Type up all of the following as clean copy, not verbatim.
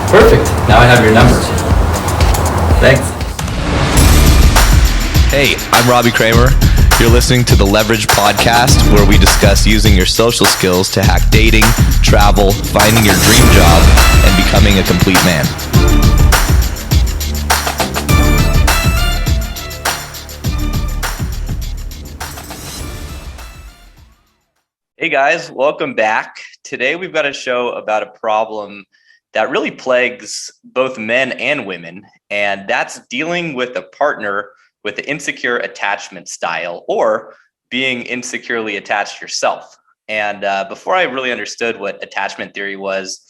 Perfect. Now I have your number. Thanks. Hey, I'm Robbie Kramer. You're listening to the Leverage Podcast, where we discuss using your social skills to hack dating, travel, finding your dream job, and becoming a complete man. Hey guys, welcome back. Today we've got a show about a problem that really plagues both men and women, and that's dealing with a partner with an insecure attachment style or being insecurely attached yourself. And before I really understood what attachment theory was,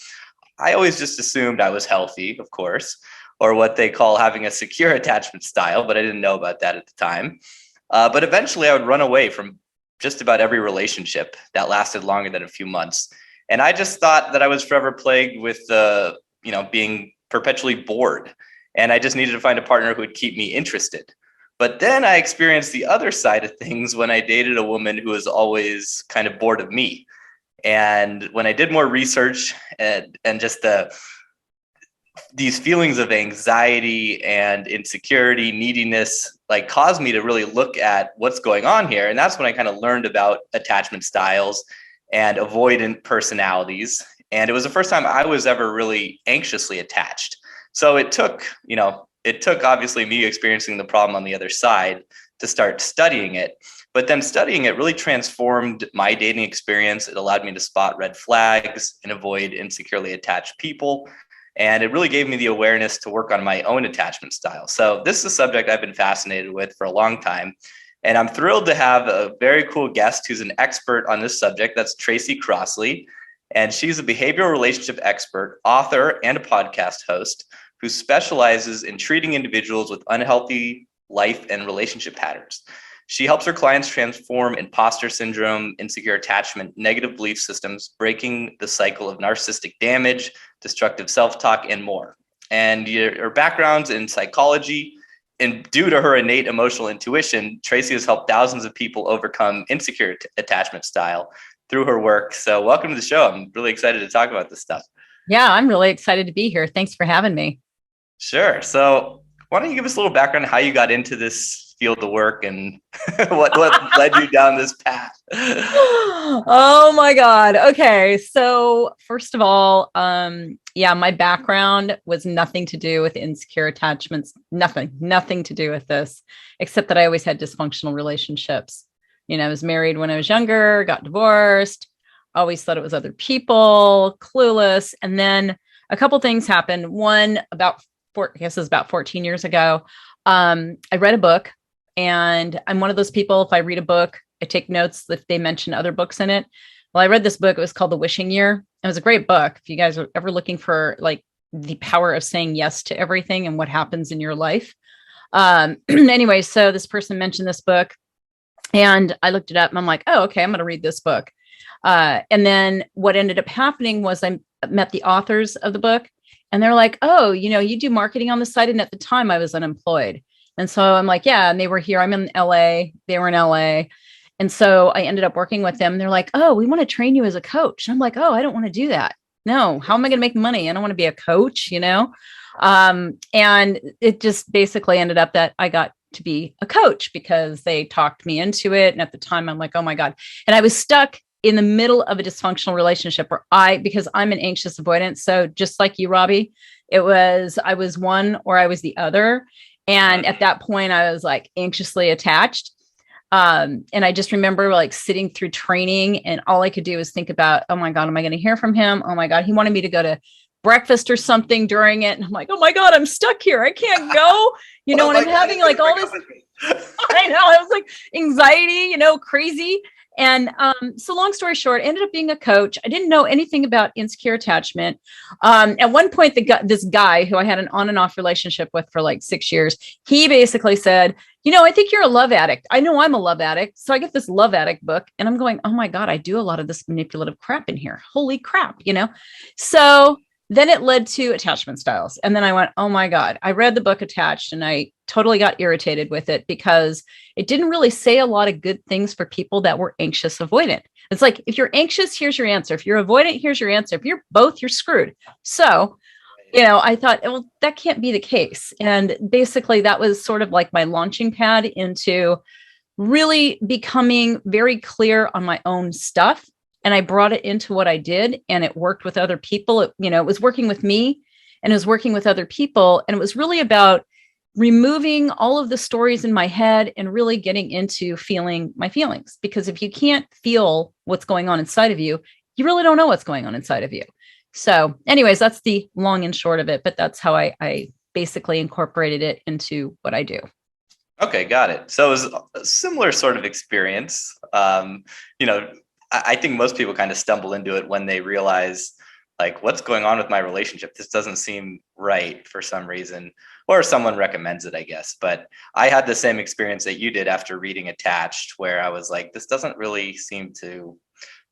I always just assumed I was healthy, of course, or what they call having a secure attachment style, but I didn't know about that at the time. But eventually I would run away from just about every relationship that lasted longer than a few months. And I just thought that I was forever plagued with, being perpetually bored. And I just needed to find a partner who would keep me interested. But then I experienced the other side of things when I dated a woman who was always kind of bored of me. And when I did more research and just these feelings of anxiety and insecurity, neediness, caused me to really look at what's going on here. And that's when I kind of learned about attachment styles and avoidant personalities. And it was the first time I was ever really anxiously attached. So it took obviously me experiencing the problem on the other side to start studying it. But then studying it really transformed my dating experience. It allowed me to spot red flags and avoid insecurely attached people. And it really gave me the awareness to work on my own attachment style. So this is a subject I've been fascinated with for a long time. And I'm thrilled to have a very cool guest who's an expert on this subject. That's Tracy Crossley. And she's a behavioral relationship expert, author, and a podcast host who specializes in treating individuals with unhealthy life and relationship patterns. She helps her clients transform imposter syndrome, insecure attachment, negative belief systems, breaking the cycle of narcissistic damage, destructive self-talk, and more. And her background's in psychology, and due to her innate emotional intuition, Tracy has helped thousands of people overcome insecure attachment style through her work. So welcome to the show. I'm really excited to talk about this stuff. Yeah, I'm really excited to be here. Thanks for having me. Sure. So why don't you give us a little background on how you got into this field of work and what led you down this path? Oh my God. Okay. So first of all, my background was nothing to do with insecure attachments, nothing to do with this, except that I always had dysfunctional relationships. I was married when I was younger, got divorced, always thought it was other people, clueless. And then a couple things happened. One, about 14 years ago, I read a book, and I'm one of those people, if I read a book, I take notes if they mention other books in it. Well, I read this book. It was called The Wishing Year. It was a great book. If you guys are ever looking for the power of saying yes to everything and what happens in your life. Anyway, so this person mentioned this book, and I looked it up, and I'm like, oh, okay, I'm going to read this book. And then what ended up happening was I met the authors of the book, and they're like, oh, you do marketing on the site. And at the time I was unemployed. And so I'm like, yeah. And they were here. I'm in LA. They were in LA. And so I ended up working with them. They're like, oh, we want to train you as a coach. And I'm like, oh, I don't want to do that. No, how am I going to make money? I don't want to be a coach, And it just basically ended up that I got to be a coach because they talked me into it. And at the time I'm like, oh my God. And I was stuck in the middle of a dysfunctional relationship because I'm an anxious avoidant. So just like you, Robbie, I was one or I was the other. And at that point I was anxiously attached. And I just remember sitting through training, and all I could do was think about, oh my God, am I going to hear from him? Oh my God. He wanted me to go to breakfast or something during it. And I'm like, oh my God, I'm stuck here. I can't go, and I'm having all this, I know, I was anxiety, crazy. And so long story short, ended up being a coach. I didn't know anything about insecure attachment. At one point, this guy who I had an on and off relationship with for 6 years, he basically said, I think you're a love addict. I know I'm a love addict. So I get this love addict book, and I'm going, oh my God, I do a lot of this manipulative crap in here. Holy crap, So then it led to attachment styles. And then I went, oh my God, I read the book Attached, and I totally got irritated with it because it didn't really say a lot of good things for people that were anxious avoidant. It's if you're anxious, here's your answer. If you're avoidant, here's your answer. If you're both, you're screwed. So I thought, well, that can't be the case. And basically, that was sort of like my launching pad into really becoming very clear on my own stuff. And I brought it into what I did, and it worked with other people. It was working with me, and it was working with other people. And it was really about removing all of the stories in my head and really getting into feeling my feelings. Because if you can't feel what's going on inside of you, you really don't know what's going on inside of you. So, anyways, that's the long and short of it. But that's how I basically incorporated it into what I do. Okay, got it. So it was a similar sort of experience. I think most people kind of stumble into it when they realize, like, what's going on with my relationship? This doesn't seem right for some reason, or someone recommends it, I guess. But I had the same experience that you did after reading Attached, where I was like, this doesn't really seem to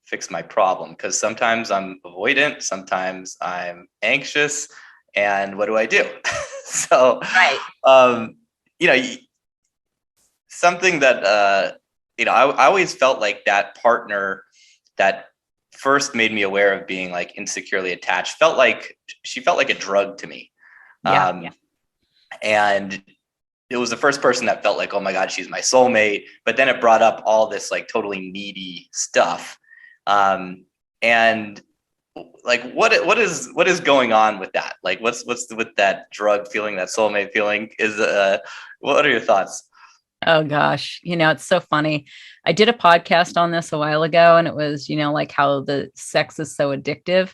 fix my problem, because sometimes I'm avoidant, sometimes I'm anxious, and what do I do? So, Right. you know, something that I always felt like that partner that first made me aware of being like insecurely attached she felt like a drug to me. Yeah. And it was the first person that felt like, oh my God, she's my soulmate. But then it brought up all this like totally needy stuff. And like, what is going on with that? Like, what's with that drug feeling, that soulmate feeling what are your thoughts? Oh gosh, it's so funny. I did a podcast on this a while ago, and it was, like how the sex is so addictive.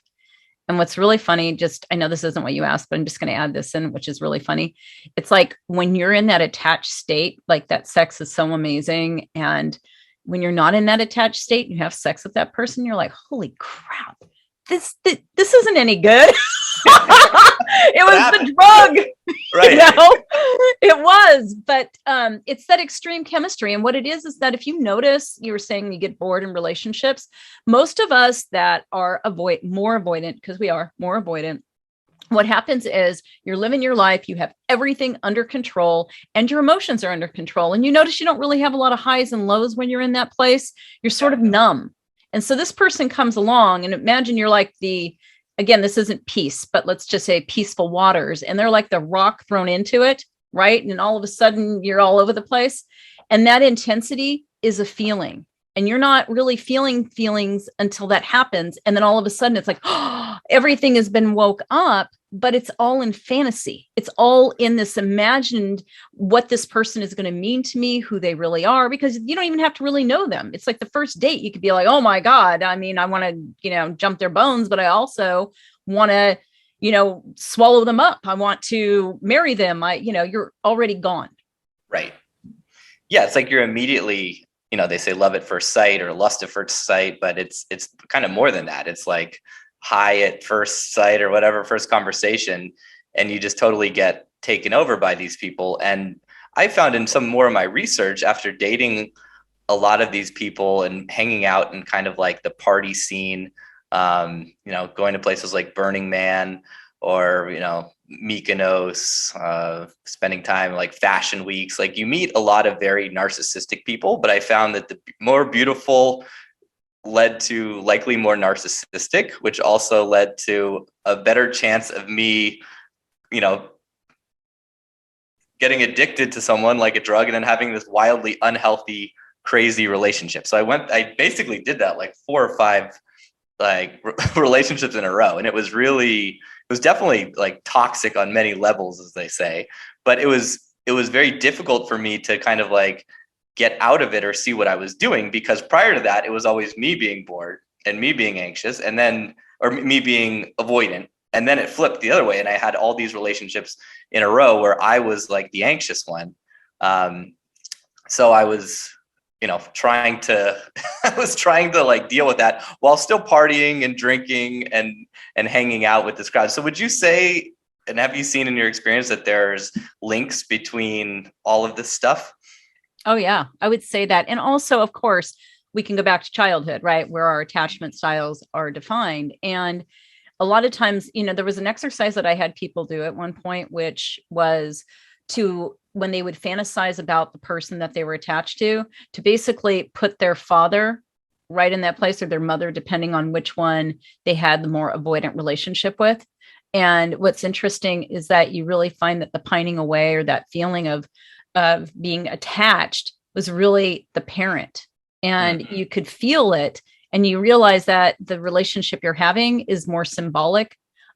And what's really funny, I know this isn't what you asked, but I'm just going to add this in, which is really funny. It's like when you're in that attached state, like that sex is so amazing. And when you're not in that attached state, you have sex with that person, you're like, holy crap, this isn't any good. It was the drug. Right. It was, but it's that extreme chemistry. And what it is that if you notice, you were saying you get bored in relationships, most of us that are more avoidant, because we are more avoidant, what happens is you're living your life, you have everything under control, and your emotions are under control. And you notice you don't really have a lot of highs and lows when you're in that place. You're sort of numb. And so this person comes along, and imagine you're like again, this isn't peace, but let's just say peaceful waters. And they're like the rock thrown into it, right? And all of a sudden you're all over the place. And that intensity is a feeling. And you're not really feeling feelings until that happens. And then all of a sudden it's like, oh, everything has been woke up, but it's all in fantasy. It's all in this imagined what this person is going to mean to me, who they really are, because you don't even have to really know them. It's like the first date. You could be like, oh my God, I mean, I want to, jump their bones, but I also want to, swallow them up. I want to marry them. You're already gone. Right. Yeah. It's like you're immediately, they say love at first sight or lust at first sight, but it's kind of more than that. It's like high at first sight or whatever, first conversation, and you just totally get taken over by these people. And I found in some more of my research after dating a lot of these people and hanging out in kind of like the party scene, going to places like Burning Man or, Mykonos, spending time like fashion weeks, like you meet a lot of very narcissistic people, but I found that the more beautiful led to likely more narcissistic, which also led to a better chance of me, getting addicted to someone like a drug and then having this wildly unhealthy, crazy relationship. So I basically did that like 4 or 5 like relationships in a row. And it was definitely like toxic on many levels, as they say, but it was very difficult for me to kind of like get out of it or see what I was doing, because prior to that, it was always me being bored and me being anxious or me being avoidant. And then it flipped the other way. And I had all these relationships in a row where I was like the anxious one. So I was, trying to like deal with that while still partying and drinking and hanging out with this crowd. So would you say, and have you seen in your experience that there's links between all of this stuff? Oh yeah, I would say that. And also, of course, we can go back to childhood, right? Where our attachment styles are defined. And a lot of times, there was an exercise that I had people do at one point, which was when they would fantasize about the person that they were attached to basically put their father right in that place, or their mother, depending on which one they had the more avoidant relationship with. And what's interesting is that you really find that the pining away or that feeling of being attached was really the parent. And you could feel it. And you realize that the relationship you're having is more symbolic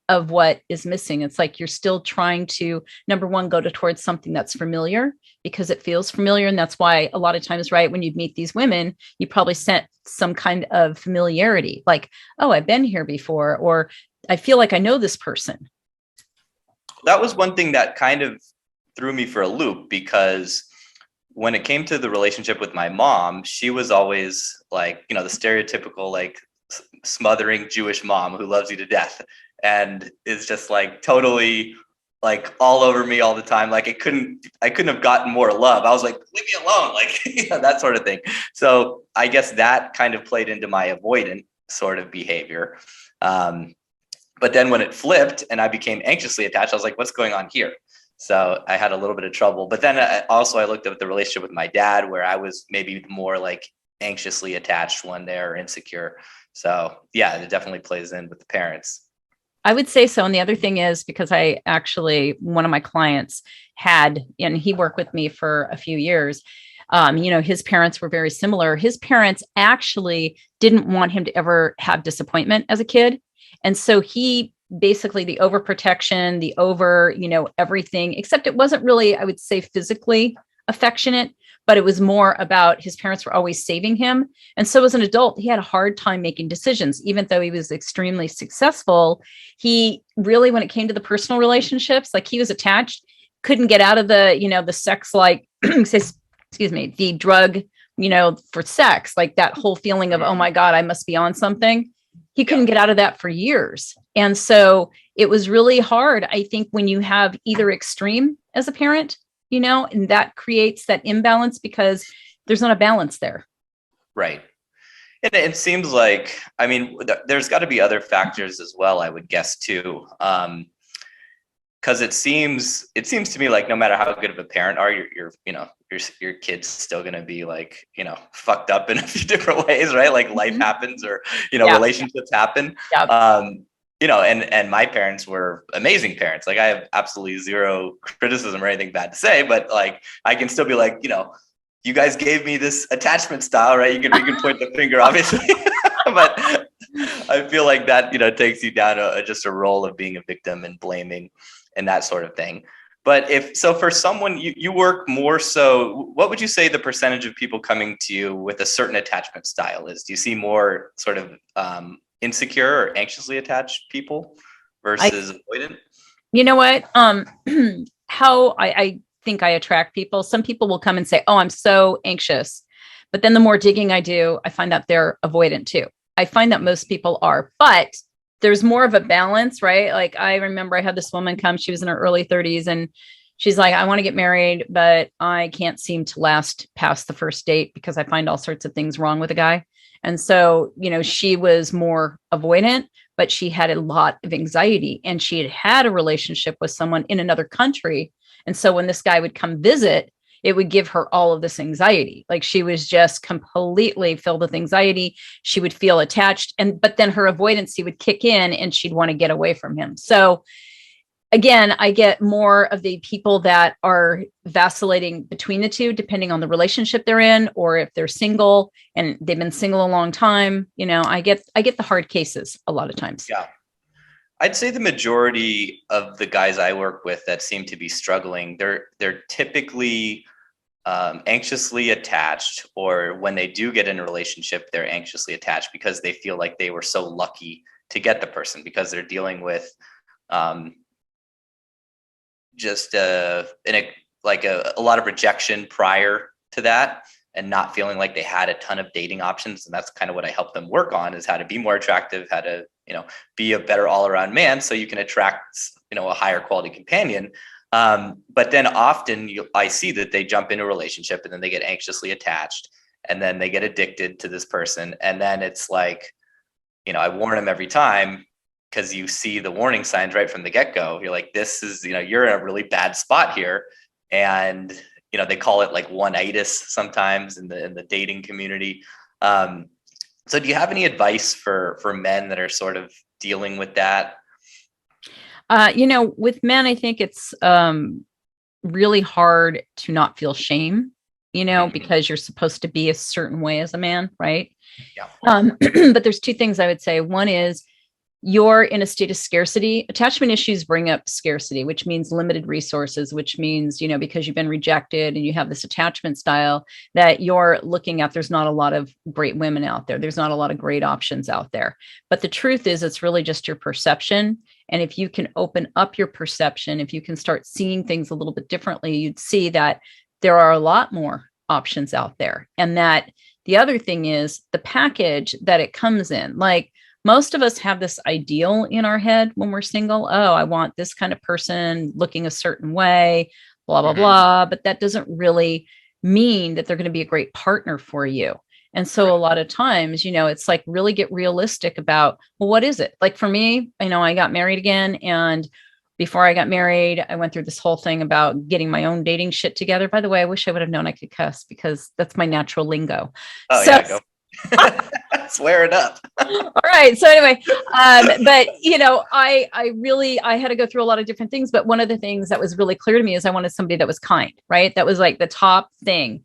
of what is missing. It's like you're still trying to, number one, go towards something that's familiar because it feels familiar. And that's why a lot of times, right, when you meet these women, you probably sent some kind of familiarity, like, oh, I've been here before, or I feel like I know this person. That was one thing that kind of threw me for a loop, because when it came to the relationship with my mom, she was always like, the stereotypical, like, smothering Jewish mom who loves you to death and is just like totally like all over me all the time. Like I couldn't have gotten more love. I was like, leave me alone, like that sort of thing. So I guess that kind of played into my avoidant sort of behavior. But then when it flipped and I became anxiously attached, I was like, what's going on here? So I had a little bit of trouble. But then I looked at the relationship with my dad, where I was maybe more like anxiously attached one there, or insecure. So yeah, it definitely plays in with the parents. I would say so. And the other thing is, because I actually, one of my clients had, and he worked with me for a few years, his parents were very similar. His parents actually didn't want him to ever have disappointment as a kid. And so he basically, the overprotection, the over, everything, except it wasn't really, I would say, physically affectionate, but it was more about his parents were always saving him. And so as an adult, he had a hard time making decisions, even though he was extremely successful. He really, when it came to the personal relationships, like he was attached, couldn't get out of the sex, like, excuse me, the drug, for sex, like that whole feeling of, oh my God, I must be on something. He couldn't get out of that for years. And so it was really hard, I think, when you have either extreme as a parent, and that creates that imbalance because there's not a balance there. Right. And it seems like, there's got to be other factors as well, I would guess too. Because it seems to me like no matter how good of a parent are, your kid's still going to be like, fucked up in a few different ways, right? Like life happens, or, relationships happen. Yeah. And my parents were amazing parents. Like I have absolutely zero criticism or anything bad to say, but like, I can still be like, you guys gave me this attachment style, right? You can point the finger, obviously, but I feel like that, takes you down just a role of being a victim and blaming and that sort of thing. But for someone, you work more so, what would you say the percentage of people coming to you with a certain attachment style is? Do you see more sort of insecure or anxiously attached people versus avoidant? You know what? How I think I attract people. Some people will come and say, oh, I'm so anxious. But then the more digging I do, I find out they're avoidant too. I find that most people are, but there's more of a balance, right? Like I remember I had this woman come, she was in her early 30s and she's like, I want to get married, but I can't seem to last past the first date because I find all sorts of things wrong with a guy. And so, she was more avoidant, but she had a lot of anxiety and she had a relationship with someone in another country. And so when this guy would come visit, it would give her all of this anxiety. Like she was just completely filled with anxiety. She would feel attached, but then her avoidancy would kick in and she'd want to get away from him. So again, I get more of the people that are vacillating between the two, depending on the relationship they're in, or if they're single and they've been single a long time. I get the hard cases a lot of times. Yeah. I'd say the majority of the guys I work with that seem to be struggling, they're typically anxiously attached, or when they do get in a relationship, they're anxiously attached because they feel like they were so lucky to get the person, because they're dealing with just a lot of rejection prior to that, and not feeling like they had a ton of dating options. And that's kind of what I help them work on, is how to be more attractive, how to, be a better all around man so you can attract, a higher quality companion. But then often I see that they jump into a relationship and then they get anxiously attached and then they get addicted to this person. And then it's like, I warn them every time, because you see the warning signs right from the get-go. You're like, this is, you're in a really bad spot here. And, they call it like one-itis sometimes in the dating community. So do you have any advice for men that are sort of dealing with that? With men, I think it's really hard to not feel shame, because you're supposed to be a certain way as a man, right? Yeah. But there's two things I would say. One is you're in a state of scarcity. Attachment issues bring up scarcity, which means limited resources, which means, because you've been rejected and you have this attachment style that you're looking at, there's not a lot of great women out there. There's not a lot of great options out there. But the truth is, it's really just your perception. And if you can open up your perception, if you can start seeing things a little bit differently, you'd see that there are a lot more options out there. And that the other thing is the package that it comes in. Like, most of us have this ideal in our head when we're single. Oh, I want this kind of person looking a certain way, blah, blah, blah. But that doesn't really mean that they're going to be a great partner for you. And so a lot of times, it's like really get realistic about, well, what is it? Like for me, I got married again. And before I got married, I went through this whole thing about getting my own dating shit together. By the way, I wish I would have known I could cuss because that's my natural lingo. Oh, so, yeah, go. Swear it up. All right. So anyway, but I had to go through a lot of different things. But one of the things that was really clear to me is I wanted somebody that was kind, right? That was like the top thing.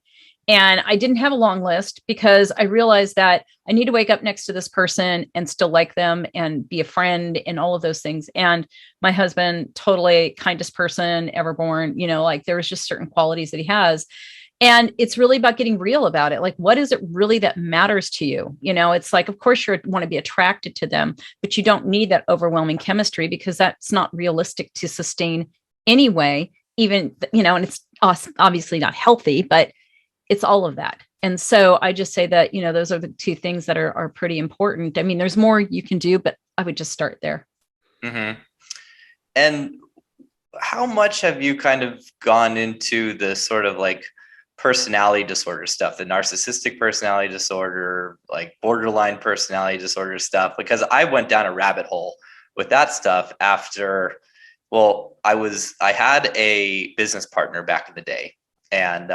And I didn't have a long list because I realized that I need to wake up next to this person and still like them and be a friend and all of those things. And my husband, totally kindest person ever born, like there was just certain qualities that he has. And it's really about getting real about it. Like, what is it really that matters to you? It's like, of course, you want to be attracted to them, but you don't need that overwhelming chemistry because that's not realistic to sustain anyway, even, and it's obviously not healthy, but it's all of that. And so I just say that, those are the two things that are pretty important. I mean, there's more you can do, but I would just start there. Mm-hmm. And how much have you kind of gone into the sort of like personality disorder stuff, the narcissistic personality disorder, like borderline personality disorder stuff? Because I went down a rabbit hole with that stuff after, I had a business partner back in the day, and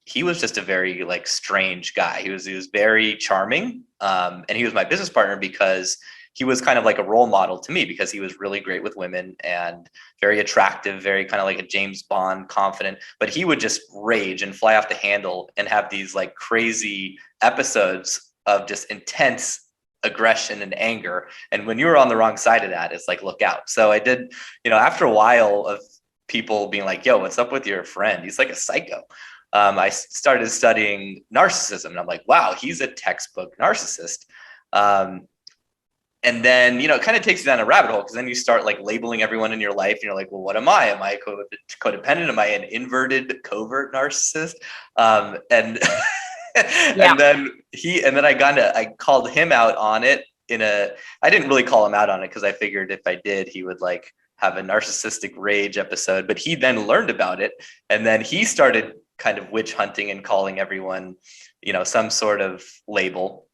he was just a very like strange guy. He was very charming. And he was my business partner because he was kind of like a role model to me because he was really great with women and very attractive, very kind of like a James Bond, confident, but he would just rage and fly off the handle and have these like crazy episodes of just intense aggression and anger. And when you were on the wrong side of that, it's like, look out. So I did, after a while of people being like, yo, what's up with your friend? He's like a psycho. I started studying narcissism and I'm like, wow, he's a textbook narcissist. And then, it kind of takes you down a rabbit hole because then you start like labeling everyone in your life. And you're like, well, what am I? Am I codependent? Am I an inverted covert narcissist? And and then I called him out on it I didn't really call him out on it because I figured if I did, he would like have a narcissistic rage episode, but he then learned about it. And then he started kind of witch hunting and calling everyone, some sort of label.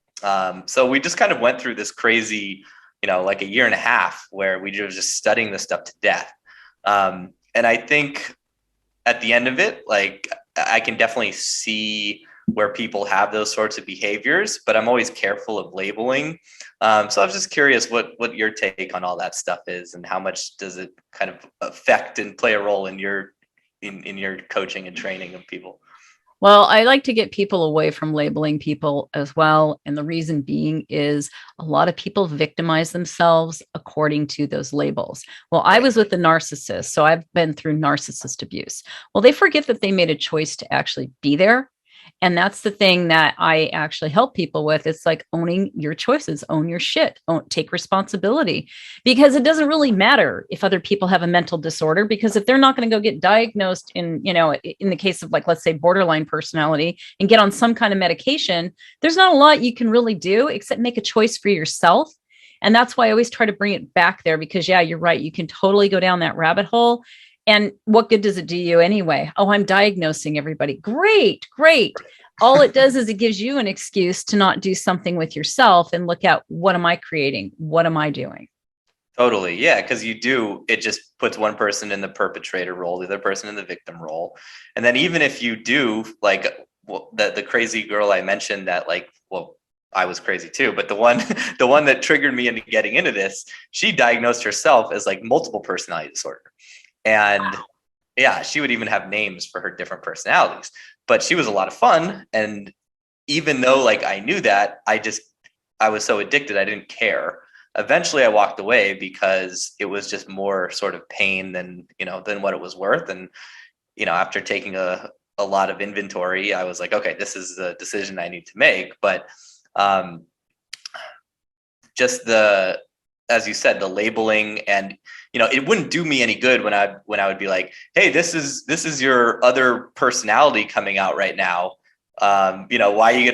So we just kind of went through this crazy, like a year and a half where we were just studying this stuff to death. And I think at the end of it, like I can definitely see where people have those sorts of behaviors, but I'm always careful of labeling. So I was just curious what your take on all that stuff is and how much does it kind of affect and play a role in your coaching and training of people? Well, I like to get people away from labeling people as well. And the reason being is a lot of people victimize themselves according to those labels. Well, I was with a narcissist, so I've been through narcissist abuse. Well, they forget that they made a choice to actually be there. And that's the thing that I actually help people with. It's like owning your choices, own your shit, take responsibility, because it doesn't really matter if other people have a mental disorder, because if they're not going to go get diagnosed in the case of like, let's say borderline personality and get on some kind of medication, there's not a lot you can really do except make a choice for yourself. And that's why I always try to bring it back there because yeah, you're right. You can totally go down that rabbit hole. And what good does it do you anyway? Oh, I'm diagnosing everybody. Great. All it does is it gives you an excuse to not do something with yourself and look at what am I creating? What am I doing? Totally. Yeah. Because it just puts one person in the perpetrator role, the other person in the victim role. And then even if you do like the crazy girl I mentioned that like, I was crazy too. But the one the one that triggered me into getting into this, she diagnosed herself as like multiple personality disorder. And yeah, she would even have names for her different personalities. But she was a lot of fun. And even though like I knew that, I was so addicted, I didn't care. Eventually I walked away because it was just more sort of pain than what it was worth. And after taking a lot of inventory, I was like, okay, this is the decision I need to make. But just as you said, the labeling, and it wouldn't do me any good when I would be like, hey, this is your other personality coming out right now. What are you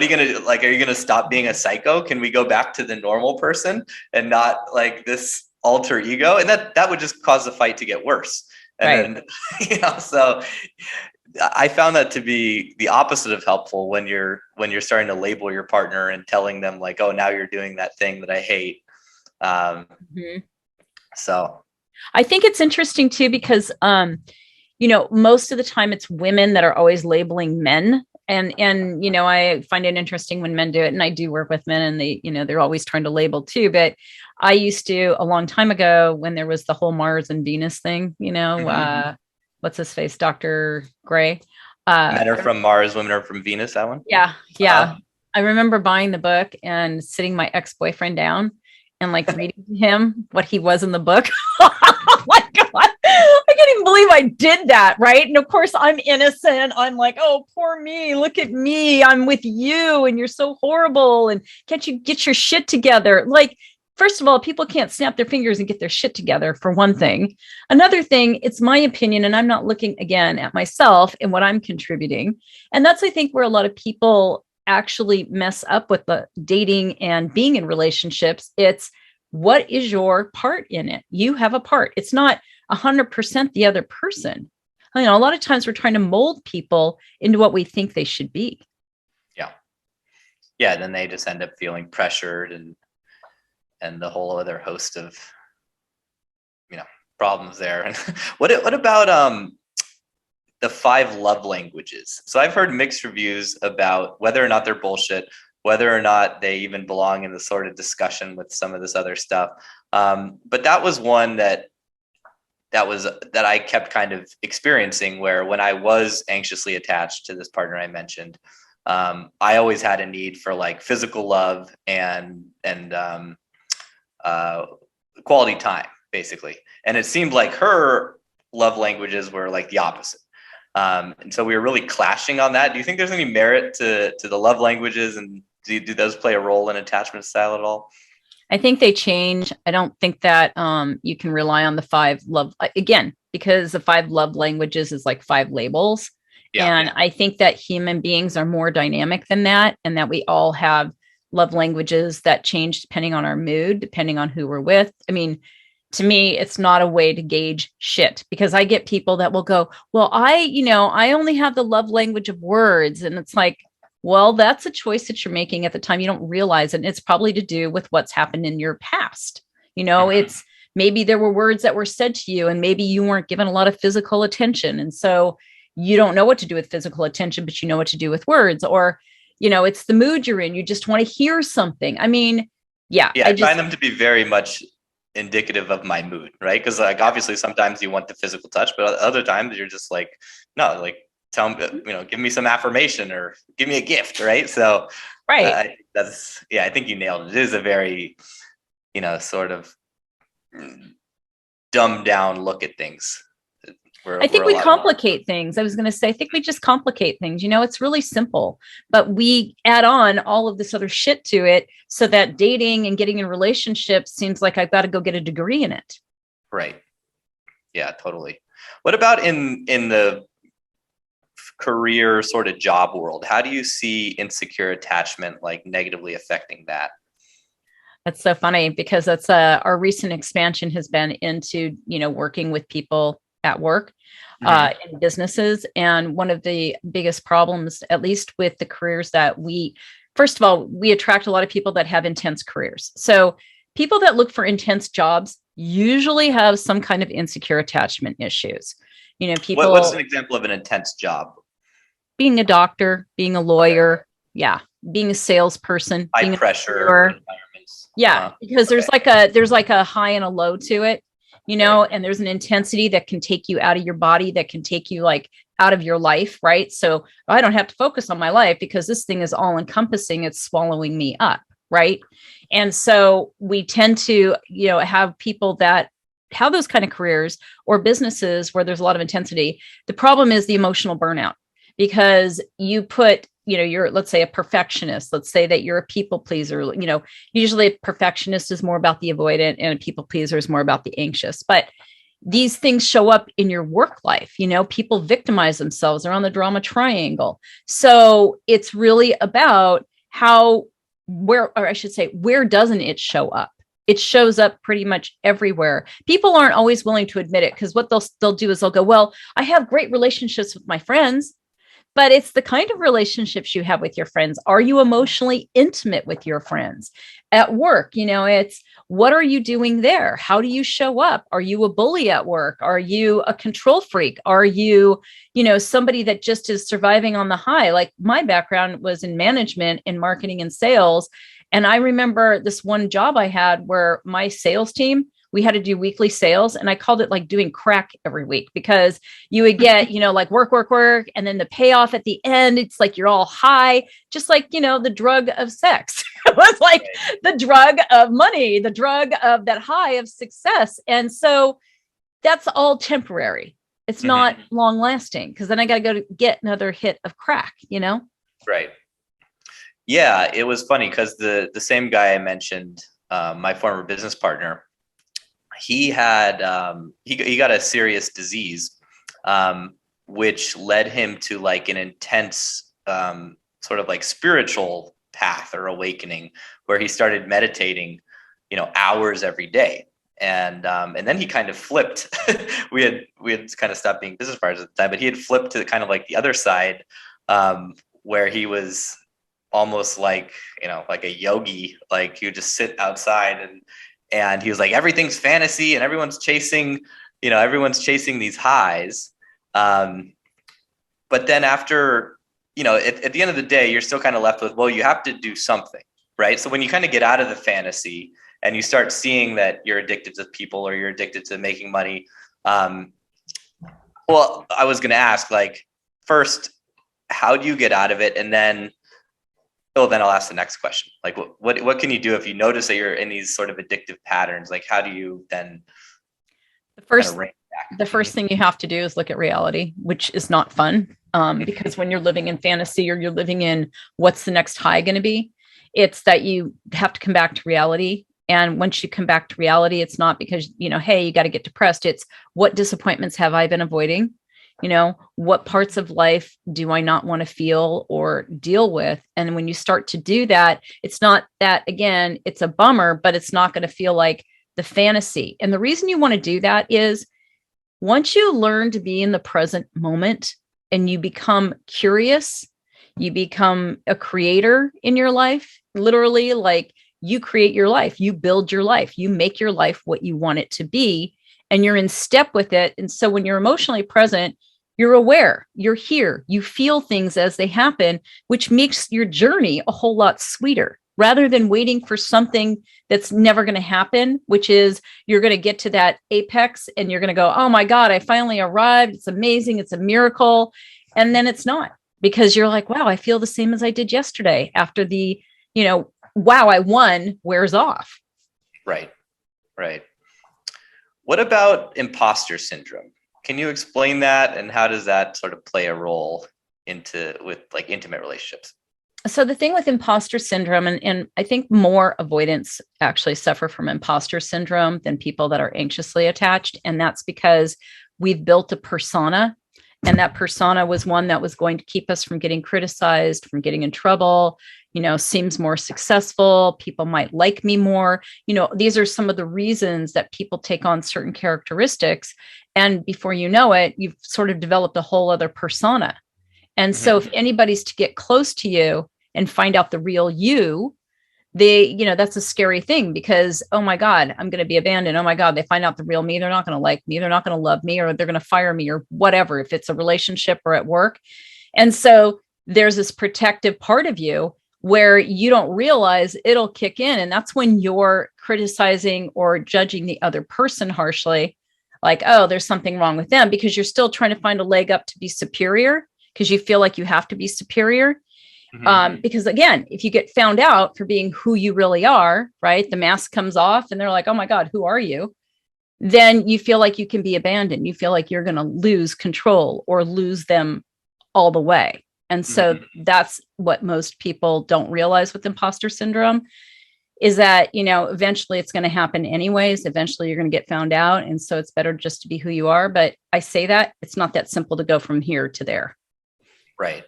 gonna like? Are you gonna stop being a psycho? Can we go back to the normal person and not like this alter ego? And that would just cause the fight to get worse. And then, so I found that to be the opposite of helpful when you're starting to label your partner and telling them like, oh, now you're doing that thing that I hate. So I think it's interesting too, because, most of the time it's women that are always labeling men. And, I find it interesting when men do it, and I do work with men, and they, they're always trying to label too. But I used to, a long time ago, when there was the whole Mars and Venus thing, what's his face? Dr. Gray. Men are from Mars, women are from Venus, that one? Yeah. Yeah. I remember buying the book and sitting my ex-boyfriend down and like reading to him what he was in the book. Oh my God. I can't even believe I did that. Right. And of course I'm innocent. I'm like, oh, poor me. Look at me. I'm with you and you're so horrible. And can't you get your shit together? Like, first of all, people can't snap their fingers and get their shit together, for one thing. Another thing, it's my opinion, and I'm not looking again at myself and what I'm contributing. And that's, I think, where a lot of people actually mess up with the dating and being in relationships. It's, what is your part in it? You have a part. It's not 100% the other person. A lot of times we're trying to mold people into what we think they should be. Yeah. Yeah. Then they just end up feeling pressured and the whole other host of, problems there. And what about the 5 love languages? So I've heard mixed reviews about whether or not they're bullshit, whether or not they even belong in the sort of discussion with some of this other stuff. But that was one that I kept kind of experiencing, where when I was anxiously attached to this partner I mentioned, I always had a need for like physical love and quality time, basically. And it seemed like her love languages were like the opposite. And so we were really clashing on that. Do you think there's any merit to the love languages, and do those play a role in attachment style at all? I think they change. I don't think that you can rely on the 5 love again, because the 5 love languages is like 5 labels. Yeah, and I think that human beings are more dynamic than that, and that we all have love languages that change depending on our mood, depending on who we're with. I mean, to me, it's not a way to gauge shit, because I get people that will go, well, I only have the love language of words. And it's like, well, that's a choice that you're making at the time. You don't realize it. And it's probably to do with what's happened in your past. It's maybe there were words that were said to you, and maybe you weren't given a lot of physical attention. And so you don't know what to do with physical attention, but you know what to do with words. Or, it's the mood you're in. You just want to hear something. I mean, yeah. I find them to be very much indicative of my mood, right? Because like obviously sometimes you want the physical touch, but other times you're just like, no, like tell me, give me some affirmation or give me a gift, right? So right, I think you nailed it. It is a very sort of dumbed down look at things. I think we complicate things. I was going to say, I think we just complicate things. It's really simple, but we add on all of this other shit to it, so that dating and getting in relationships seems like I've got to go get a degree in it. Right. Yeah, totally. What about in the career sort of job world? How do you see insecure attachment like negatively affecting that? That's so funny, because that's our recent expansion has been into, working with people at work, in businesses. And one of the biggest problems, at least with the careers that first of all, we attract a lot of people that have intense careers. So people that look for intense jobs usually have some kind of insecure attachment issues. People. What's an example of an intense job? Being a doctor, being a lawyer. Yeah. being a salesperson, being High pressure environments. yeah, because there's like a high and a low to it, and there's an intensity that can take you out of your body, that can take you like out of your life, right? So I don't have to focus on my life because this thing is all encompassing. It's swallowing me up, right? And so we tend to, have people that have those kind of careers or businesses where there's a lot of intensity. The problem is the emotional burnout, because you put, you're, let's say, a perfectionist. Let's say that you're a people pleaser. Usually a perfectionist is more about the avoidant and a people pleaser is more about the anxious. But these things show up in your work life. People victimize themselves. They're on the drama triangle. So it's really about where doesn't it show up? It shows up pretty much everywhere. People aren't always willing to admit it, because what they'll do is they'll go, well, I have great relationships with my friends. But it's the kind of relationships you have with your friends. Are you emotionally intimate with your friends? At work, it's what are you doing there? How do you show up? Are you a bully at work? Are you a control freak? Are you, somebody that just is surviving on the high? Like my background was in management, in marketing and sales. And I remember this one job I had where my sales team, we had to do weekly sales, and I called it like doing crack every week, because you would get, like work. And then the payoff at the end, it's like, you're all high, just like, the drug of sex. It was like the drug of money, the drug of that high of success. And so that's all temporary. It's not long lasting, because then I got to go to get another hit of crack, Right. Yeah. It was funny because the same guy I mentioned, my former business partner, he had he got a serious disease, which led him to like an intense sort of like spiritual path or awakening, where he started meditating, hours every day. And then he kind of flipped. we had kind of stopped being business partners at the time, but he had flipped to kind of like the other side, where he was almost like, like a yogi, like he would just sit outside and he was like, everything's fantasy and everyone's chasing these highs. But then after, at the end of the day, you're still kind of left with, well, you have to do something, right? So when you kind of get out of the fantasy and you start seeing that you're addicted to people or you're addicted to making money. Well, I was going to ask, like, first, how do you get out of it? And then I'll ask the next question. Like, what can you do if you notice that you're in these sort of addictive patterns? Like, how do you then? The first thing you have to do is look at reality, which is not fun. Because when you're living in fantasy or you're living in what's the next high going to be, it's that you have to come back to reality. And once you come back to reality, it's not because, hey, you got to get depressed. It's what disappointments have I been avoiding? What parts of life do I not want to feel or deal with? And when you start to do that, it's not that, again, it's a bummer, but it's not going to feel like the fantasy. And the reason you want to do that is once you learn to be in the present moment and you become curious, you become a creator in your life, literally, like you create your life, you build your life, you make your life what you want it to be, and you're in step with it. And so when you're emotionally present, you're aware, you're here, you feel things as they happen, which makes your journey a whole lot sweeter, rather than waiting for something that's never going to happen, which is you're going to get to that apex and you're going to go, oh my God, I finally arrived. It's amazing. It's a miracle. And then it's not, because you're like, wow, I feel the same as I did yesterday after the, wow, I won wears off. Right. What about imposter syndrome? Can you explain that, and how does that sort of play a role with like intimate relationships? So the thing with imposter syndrome, and I think more avoidants actually suffer from imposter syndrome than people that are anxiously attached. And that's because we've built a persona, and that persona was one that was going to keep us from getting criticized, from getting in trouble, seems more successful. People might like me more. These are some of the reasons that people take on certain characteristics. And before you know it, you've sort of developed a whole other persona. And so if anybody's to get close to you and find out the real you, that's a scary thing, because, oh my God, I'm going to be abandoned. Oh my God, they find out the real me. They're not going to like me. They're not going to love me, or they're going to fire me, or whatever, if it's a relationship or at work. And so there's this protective part of you. where you don't realize it'll kick in. And that's when you're criticizing or judging the other person harshly, like, oh, there's something wrong with them, because you're still trying to find a leg up to be superior because you feel like you have to be superior. Because again, if you get found out for being who you really are, right, the mask comes off and they're like, oh my God, who are you? Then you feel like you can be abandoned. You feel like you're going to lose control or lose them all the way. And so that's what most people don't realize with imposter syndrome, is that, you know, eventually it's going to happen anyways. Eventually you're going to get found out. And so it's better just to be who you are. But I say that it's not that simple to go from here to there. Right.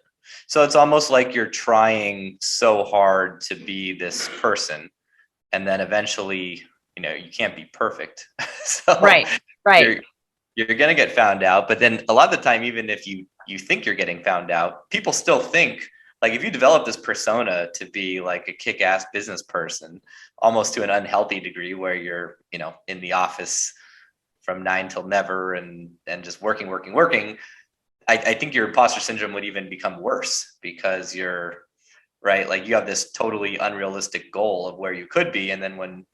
So it's almost like you're trying so hard to be this person, and then eventually, you know, you can't be perfect. So right. You're going to get found out. But then a lot of the time, even if you think you're getting found out, people still think, like, if you develop this persona to be like a kick-ass business person, almost to an unhealthy degree, where you're, you know, in the office from 9 till never and just working. I think your imposter syndrome would even become worse, because you're right. Like, you have this totally unrealistic goal of where you could be. And then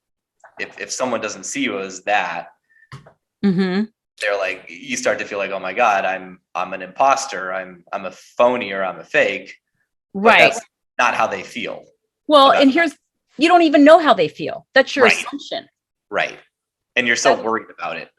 if someone doesn't see you as that, they're like, you start to feel like, oh my God, I'm an imposter. I'm a phony, or I'm a fake. Right. That's not how they feel. Well, and you don't even know how they feel. That's your assumption. Right. And you're so worried about it.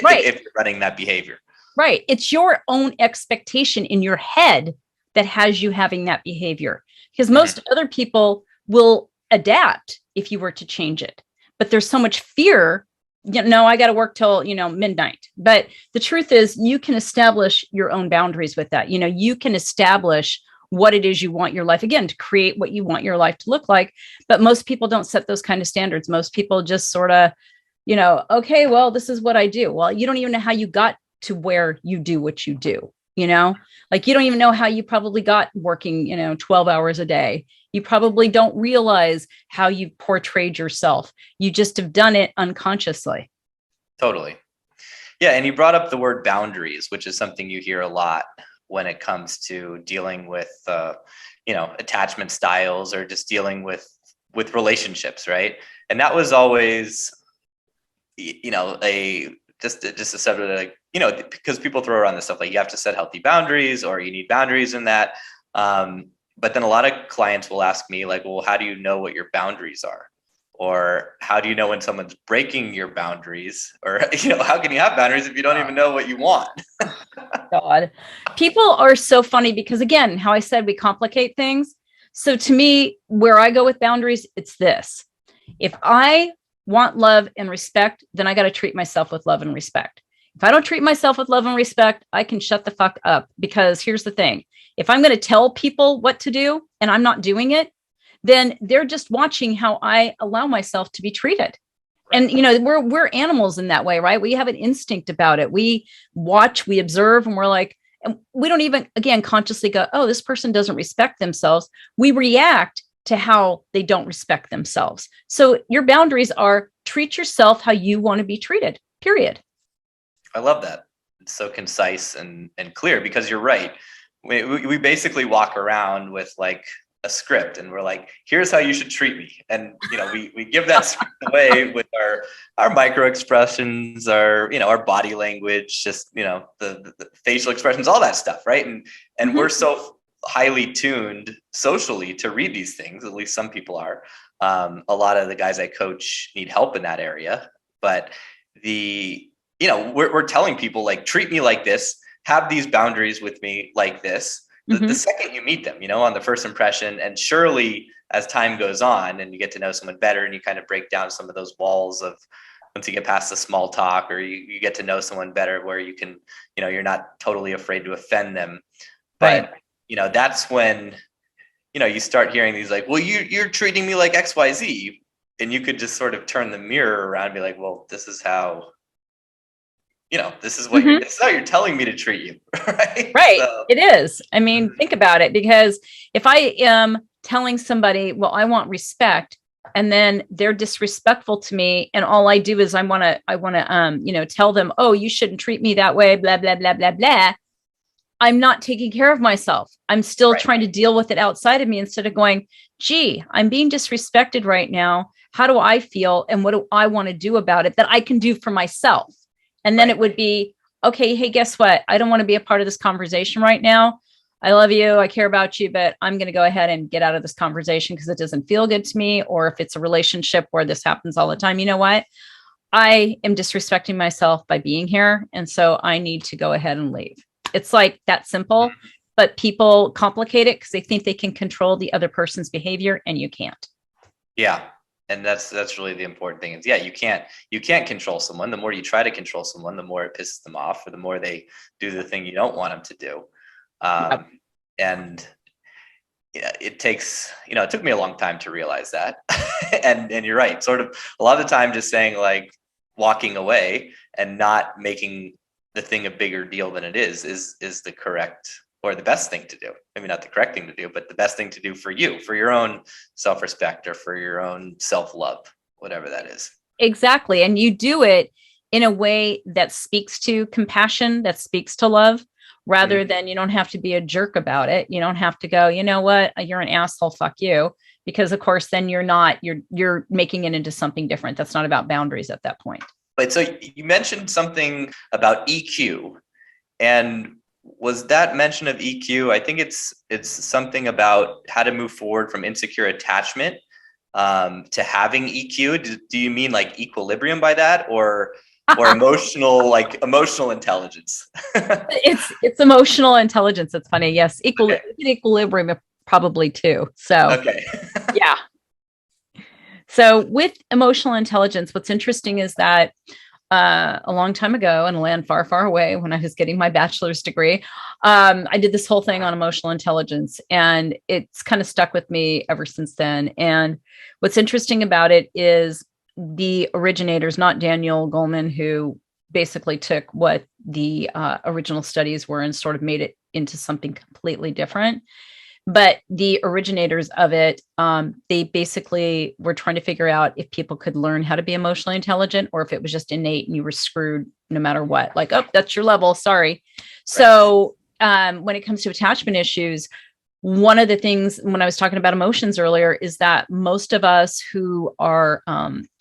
Right. If you're running that behavior. Right. It's your own expectation in your head that has you having that behavior, because most other people will adapt if you were to change it. But there's so much fear. You know, I got to work till, you know, midnight. But the truth is, you can establish your own boundaries with that. You know, you can establish what it is you want your life, again, to create what you want your life to look like. But most people don't set those kind of standards. Most people just sort of, you know, okay, well, this is what I do. Well, you don't even know how you got to where you do what you do, you know, like, you don't even know how you probably got working, you know, 12 hours a day. You probably don't realize how you portrayed yourself. You just have done it unconsciously. Totally. Yeah. And you brought up the word boundaries, which is something you hear a lot when it comes to dealing with, you know, attachment styles, or just dealing with relationships. Right. And that was always, you know, just a subject, like, you know, because people throw around this stuff like, you have to set healthy boundaries, or you need boundaries in that. But then a lot of clients will ask me, like, well, how do you know what your boundaries are? Or how do you know when someone's breaking your boundaries? Or, you know, how can you have boundaries if you don't even know what you want? God, people are so funny, because again, how I said, we complicate things. So to me, where I go with boundaries, it's this: if I want love and respect, then I got to treat myself with love and respect. If I don't treat myself with love and respect, I can shut the fuck up. Because here's the thing: if I'm going to tell people what to do and I'm not doing it, then they're just watching how I allow myself to be treated. And, you know, we're animals in that way, right? We have an instinct about it. We watch, we observe, and we're like, and we don't even, again, consciously go, oh, this person doesn't respect themselves. We react to how they don't respect themselves. So your boundaries are: treat yourself how you want to be treated, period. I love that. It's so concise and clear, because you're right. We basically walk around with like a script, and we're like, here's how you should treat me. And, you know, we give that script away with our micro expressions, our, you know, our body language, just, you know, the facial expressions, all that stuff. Right. And we're so highly tuned socially to read these things. At least some people are. A lot of the guys I coach need help in that area, but you know, we're telling people, like, treat me like this, have these boundaries with me like this. The second you meet them, you know, on the first impression, and surely as time goes on and you get to know someone better, and you kind of break down some of those walls of, once you get past the small talk, or you get to know someone better, where you can, you know, you're not totally afraid to offend them. But, Right. You know, that's when, you know, you start hearing these like, well, you're treating me like XYZ. And you could just sort of turn the mirror around and be like, well, this is how, you know, this is what this is how you're telling me to treat you. Right. Right. So, It is. I mean, think about it, because if I am telling somebody, well, I want respect, and then they're disrespectful to me, and all I do is I want to, you know, tell them, oh, you shouldn't treat me that way, blah, blah, blah, blah, blah. I'm not taking care of myself. I'm still trying to deal with it outside of me, instead of going, gee, I'm being disrespected right now. How do I feel? And what do I want to do about it that I can do for myself? And then it would be, okay, hey, guess what? I don't want to be a part of this conversation right now. I love you. I care about you, but I'm going to go ahead and get out of this conversation because it doesn't feel good to me. Or if it's a relationship where this happens all the time, you know what? I am disrespecting myself by being here. And so I need to go ahead and leave. It's like that simple, but people complicate it because they think they can control the other person's behavior, and you can't. Yeah. And that's really the important thing is, yeah, you can't control someone. The more you try to control someone, the more it pisses them off, or the more they do the thing you don't want them to do. And yeah, it takes, it took me a long time to realize that. and you're right. Sort of a lot of the time just saying, like, walking away and not making the thing a bigger deal than it is the correct or the best thing to do. Maybe not the correct thing to do, but the best thing to do for you, for your own self-respect or for your own self-love, whatever that is. Exactly. And you do it in a way that speaks to compassion, that speaks to love, rather than you don't have to be a jerk about it. You don't have to go, you know what, you're an asshole, fuck you. Because of course, then you're making it into something different. That's not about boundaries at that point. But so you mentioned something about EQ, and was that mention of EQ? I think it's something about how to move forward from insecure attachment to having EQ. Do you mean like equilibrium by that, or emotional intelligence? it's emotional intelligence. It's funny. Yes, equilibrium probably too. So okay. Yeah. So with emotional intelligence, what's interesting is that a long time ago in a land far, far away, when I was getting my bachelor's degree, I did this whole thing on emotional intelligence, and it's kind of stuck with me ever since then. And what's interesting about it is the originators, not Daniel Goleman, who basically took what the original studies were and sort of made it into something completely different. But the originators of it, they basically were trying to figure out if people could learn how to be emotionally intelligent, or if it was just innate and you were screwed no matter what. Like, oh, that's your level. Sorry. Right. So when it comes to attachment issues, one of the things when I was talking about emotions earlier is that most of us who are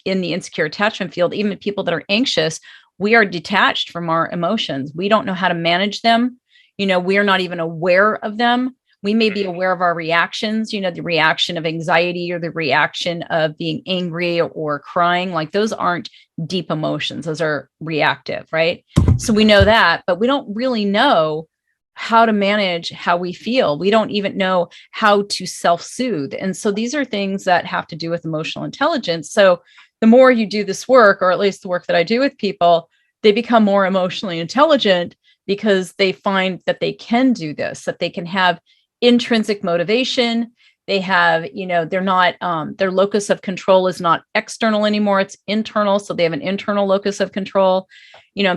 in the insecure attachment field, even people that are anxious, we are detached from our emotions. We don't know how to manage them. We are not even aware of them. We may be aware of our reactions, the reaction of anxiety or the reaction of being angry or crying. Like, those aren't deep emotions. Those are reactive, right? So we know that, but we don't really know how to manage how we feel. We don't even know how to self-soothe. And so these are things that have to do with emotional intelligence. So the more you do this work, or at least the work that I do with people, they become more emotionally intelligent because they find that they can do this, that they can have intrinsic motivation. They have, they're not, their locus of control is not external anymore. It's internal. So they have an internal locus of control.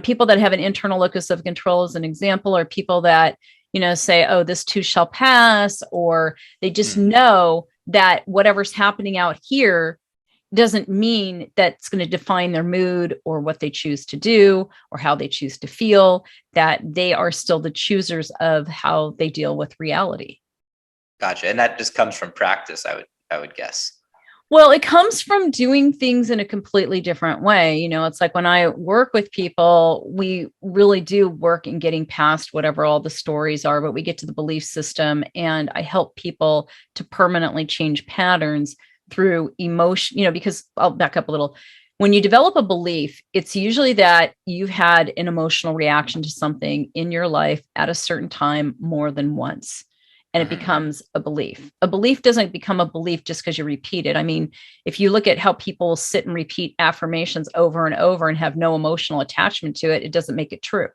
People that have an internal locus of control, as an example, are people that, say, oh, this too shall pass, or they just know that whatever's happening out here doesn't mean that's going to define their mood or what they choose to do or how they choose to feel, that they are still the choosers of how they deal with reality. Gotcha. And that just comes from practice, I would guess. Well, it comes from doing things in a completely different way. It's like when I work with people, we really do work in getting past whatever all the stories are, but we get to the belief system, and I help people to permanently change patterns through emotion, because I'll back up a little. When you develop a belief, it's usually that you've had an emotional reaction to something in your life at a certain time more than once, and it becomes a belief. A belief doesn't become a belief just because you repeat it. I mean, if you look at how people sit and repeat affirmations over and over and have no emotional attachment to it, it doesn't make it true.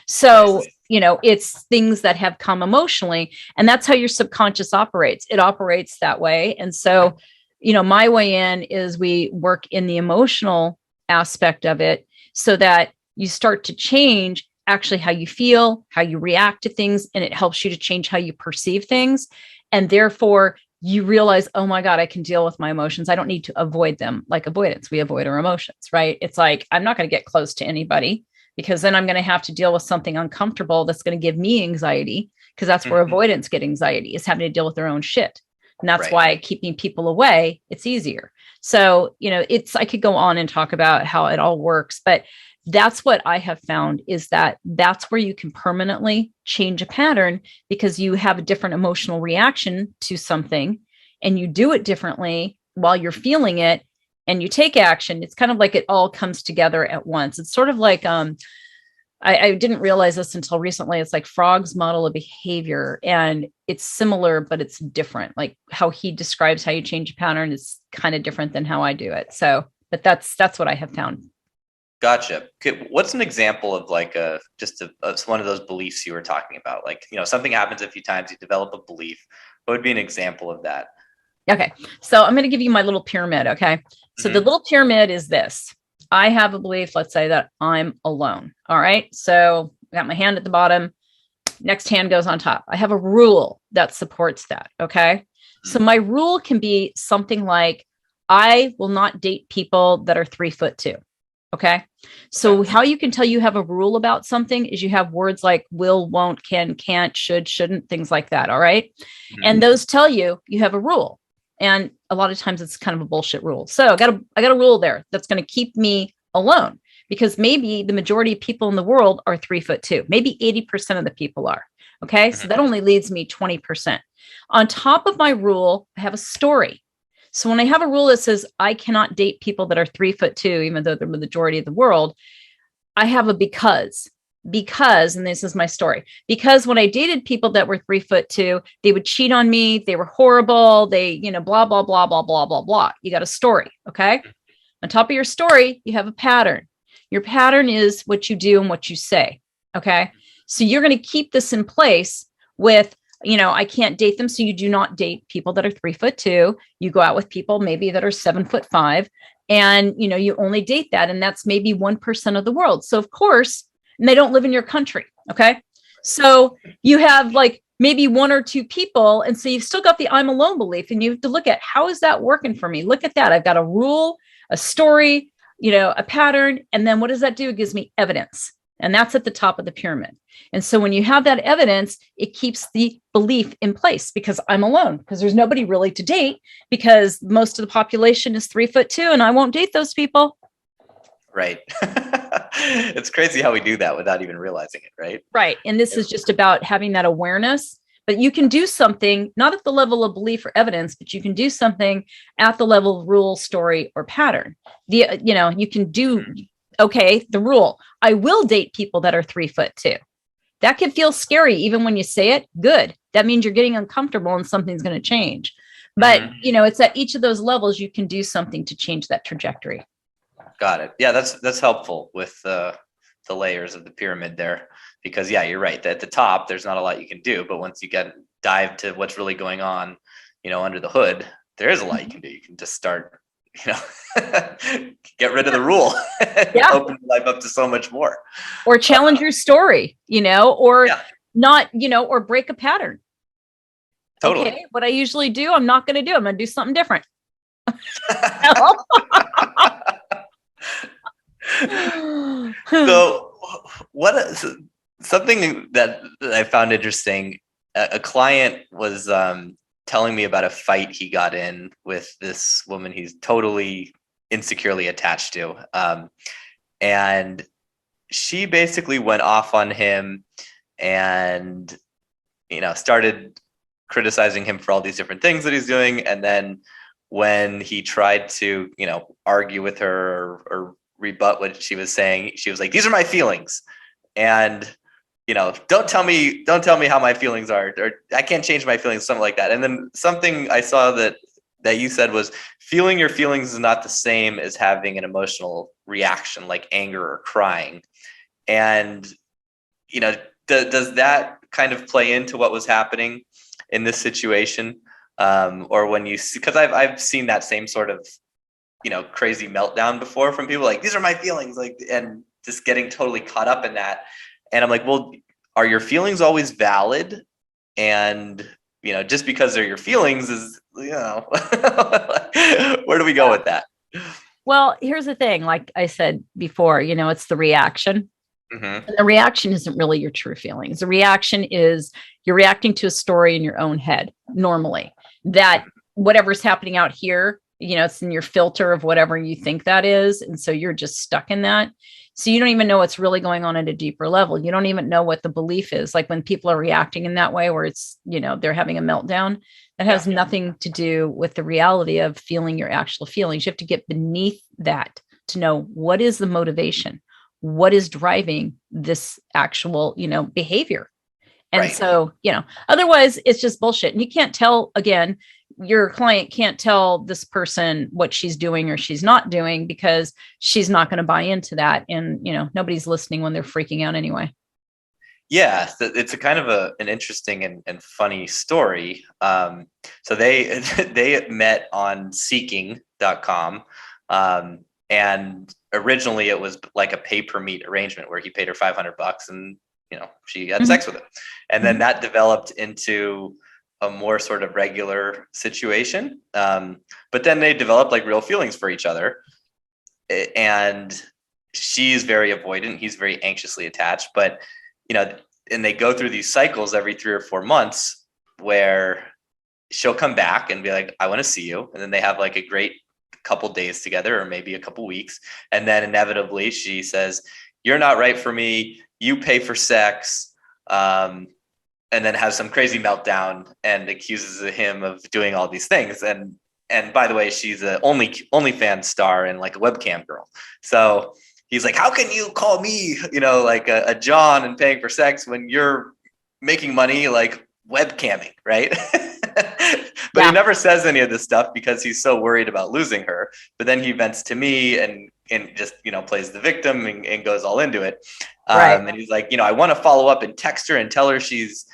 So, it's things that have come emotionally, and that's how your subconscious operates. It operates that way. And so, my way in is we work in the emotional aspect of it so that you start to change actually how you feel, how you react to things, and it helps you to change how you perceive things. And therefore you realize, oh my God, I can deal with my emotions. I don't need to avoid them. Like avoidance, we avoid our emotions, right? It's like, I'm not going to get close to anybody because then I'm going to have to deal with something uncomfortable that's going to give me anxiety, because that's where avoidance get anxiety, is having to deal with their own shit. And that's Right. why keeping people away, it's easier. So, I could go on and talk about how it all works, but that's what I have found is that that's where you can permanently change a pattern because you have a different emotional reaction to something and you do it differently while you're feeling it and you take action. It's kind of like it all comes together at once. It's sort of like, I didn't realize this until recently. It's like Frog's model of behavior, and it's similar, but it's different. Like how he describes how you change a pattern is kind of different than how I do it. So, but that's what I have found. Gotcha. What's an example of like it's one of those beliefs you were talking about? Like, something happens a few times, you develop a belief. What would be an example of that? Okay. So I'm going to give you my little pyramid. Okay. So the little pyramid is this. I have a belief, let's say that I'm alone. All right. So I got my hand at the bottom. Next hand goes on top. I have a rule that supports that. Okay. So my rule can be something like, I will not date people that are 3'2". Okay. So how you can tell you have a rule about something is you have words like will, won't, can, can't, should, shouldn't, things like that. All right. And those tell you have a rule. And a lot of times it's kind of a bullshit rule. So I got a rule there that's going to keep me alone because maybe the majority of people in the world are 3'2". Maybe 80% of the people are. Okay. So that only leaves me 20%. On top of my rule, I have a story. So when I have a rule that says I cannot date people that are 3'2", even though they're the majority of the world, I have a because, and this is my story, because when I dated people that were 3'2", they would cheat on me. They were horrible. They, blah, blah, blah, blah, blah, blah, blah. You got a story. Okay. On top of your story, you have a pattern. Your pattern is what you do and what you say. Okay. So you're going to keep this in place with, I can't date them. So you do not date people that are 3'2". You go out with people maybe that are 7'5", and, you only date that. And that's maybe 1% of the world. So of course, and they don't live in your country. Okay. So you have like maybe 1 or 2 people. And so you've still got the I'm alone belief, and you have to look at how is that working for me? Look at that. I've got a rule, a story, a pattern. And then what does that do? It gives me evidence. And that's at the top of the pyramid. And so when you have that evidence, it keeps the belief in place because I'm alone, because there's nobody really to date because most of the population is 3'2", and I won't date those people. Right. It's crazy how we do that without even realizing it, right? Right. And this is just about having that awareness, but you can do something, not at the level of belief or evidence, but you can do something at the level of rule, story, or pattern. You can do, okay, the rule, I will date people that are 3'2". That can feel scary. Even when you say it, good. That means you're getting uncomfortable and something's going to change. But, it's at each of those levels, you can do something to change that trajectory. Got it. Yeah, that's helpful with the layers of the pyramid there, because yeah, you're right. At the top, there's not a lot you can do, but once you dive to what's really going on, under the hood, there is a lot you can do. You can just start, get rid of the rule, Yeah. Open life up to so much more, or challenge your story, or not, or break a pattern. Totally. Okay, what I usually do, I'm not going to do. I'm going to do something different. So something that I found interesting, a client was telling me about a fight he got in with this woman he's totally insecurely attached to. And she basically went off on him and, started criticizing him for all these different things that he's doing. And then when he tried to, argue with her or rebut what she was saying, she was like, these are my feelings. And, don't tell me how my feelings are, or I can't change my feelings, something like that. And then something I saw that you said was feeling your feelings is not the same as having an emotional reaction like anger or crying. And, does that kind of play into what was happening in this situation? Or when you see, because I've seen that same sort of, crazy meltdown before from people like, these are my feelings, like, and just getting totally caught up in that. And I'm like, well, are your feelings always valid? And, just because they're your feelings is, where do we go with that? Well, here's the thing. Like I said before, it's the reaction. Mm-hmm. And the reaction isn't really your true feelings. The reaction is you're reacting to a story in your own head normally. that whatever's happening out here, it's in your filter of whatever you think that is. And so you're just stuck in that. So you don't even know what's really going on at a deeper level. You don't even know what the belief is. Like when people are reacting in that way, where it's, they're having a meltdown, that has nothing to do with the reality of feeling your actual feelings. You have to get beneath that to know what is the motivation, what is driving this actual, behavior. And so, otherwise it's just bullshit. And you can't tell, again, your client can't tell this person what she's doing or she's not doing, because she's not going to buy into that. And, nobody's listening when they're freaking out anyway. Yeah, it's a kind of an interesting and funny story. So they met on seeking.com. And originally it was like a pay per meet arrangement where he paid her $500 and, she had sex with him. And then that developed into a more sort of regular situation. But then they developed like real feelings for each other. And she's very avoidant. He's very anxiously attached. But, and they go through these cycles every 3 or 4 months where she'll come back and be like, I want to see you. And then they have like a great couple days together, or maybe a couple weeks. And then inevitably she says, you're not right for me. You pay for sex. And then has some crazy meltdown and accuses him of doing all these things. And by the way, she's a OnlyFans star and like a webcam girl. So he's like, how can you call me, like a John and paying for sex when you're making money like webcamming, right? But he never says any of this stuff because he's so worried about losing her. But then he vents to me and just, plays the victim and goes all into it. And he's like, I want to follow up and text her and tell her she's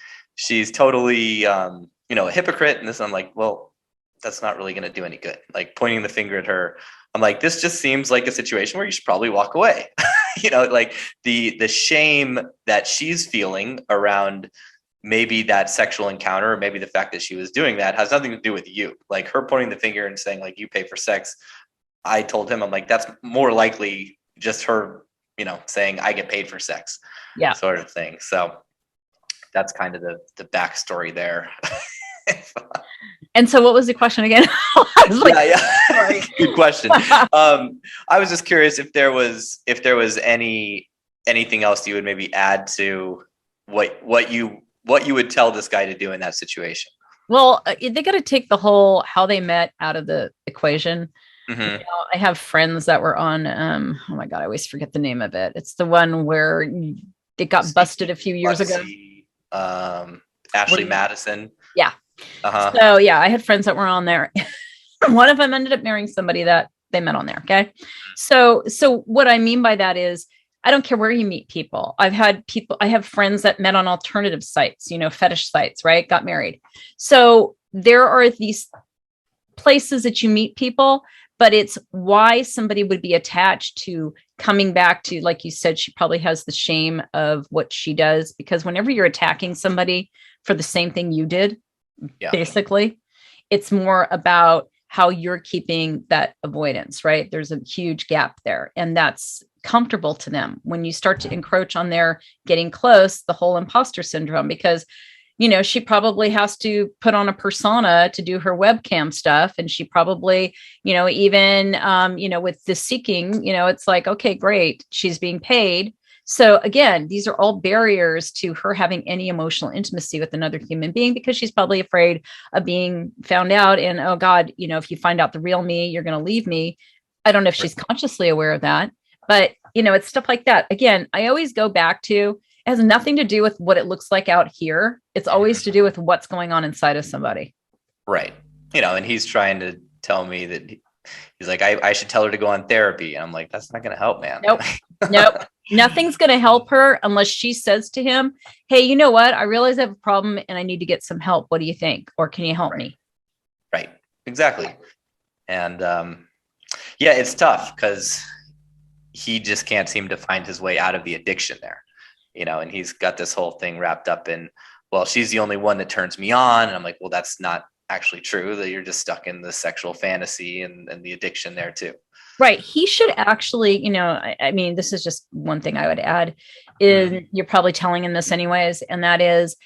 totally, a hypocrite. And this, I'm like, well, that's not really going to do any good. Like pointing the finger at her. I'm like, this just seems like a situation where you should probably walk away. Like the shame that she's feeling around maybe that sexual encounter, or maybe the fact that she was doing that, has nothing to do with you. Like her pointing the finger and saying like, you pay for sex. I told him, I'm like, that's more likely just her, saying I get paid for sex, sort of thing. So that's kind of the backstory there. And so what was the question again? I was like, sorry. Good question. I was just curious if there was anything else you would maybe add to what you would tell this guy to do in that situation. Well, they got to take the whole how they met out of the equation. Mm-hmm. I have friends that were on, oh my God, I always forget the name of it. It's the one where it got busted a few years ago. Ashley Madison. Yeah. Uh-huh. So yeah, I had friends that were on there. One of them ended up marrying somebody that they met on there. Okay. So what I mean by that is, I don't care where you meet people. I have friends that met on alternative sites, fetish sites, right? Got married. So there are these places that you meet people, but it's why somebody would be attached to coming back to, like you said, she probably has the shame of what she does, because whenever you're attacking somebody for the same thing you did, basically, it's more about how you're keeping that avoidance, right? There's a huge gap there, and that's comfortable to them. When you start to encroach on their getting close, the whole imposter syndrome, because she probably has to put on a persona to do her webcam stuff. And she probably, even, with the seeking, it's like, okay, great. She's being paid. So again, these are all barriers to her having any emotional intimacy with another human being, because she's probably afraid of being found out. And, oh God, if you find out the real me, you're going to leave me. I don't know if she's consciously aware of that, but it's stuff like that. Again, I always go back to, it has nothing to do with what it looks like out here. It's always to do with what's going on inside of somebody. Right. And he's trying to tell me that he's like, I should tell her to go on therapy. And I'm like, that's not going to help, man. Nope. Nothing's going to help her unless she says to him, hey, you know what? I realize I have a problem and I need to get some help. What do you think? Or can you help me? Right. Exactly. And it's tough because he just can't seem to find his way out of the addiction there, and he's got this whole thing wrapped up in, well, she's the only one that turns me on. And I'm like, well, that's not actually true, that you're just stuck in the sexual fantasy and the addiction there too. Right. He should actually, I mean, this is just one thing I would add is you're probably telling him this anyways. And that is,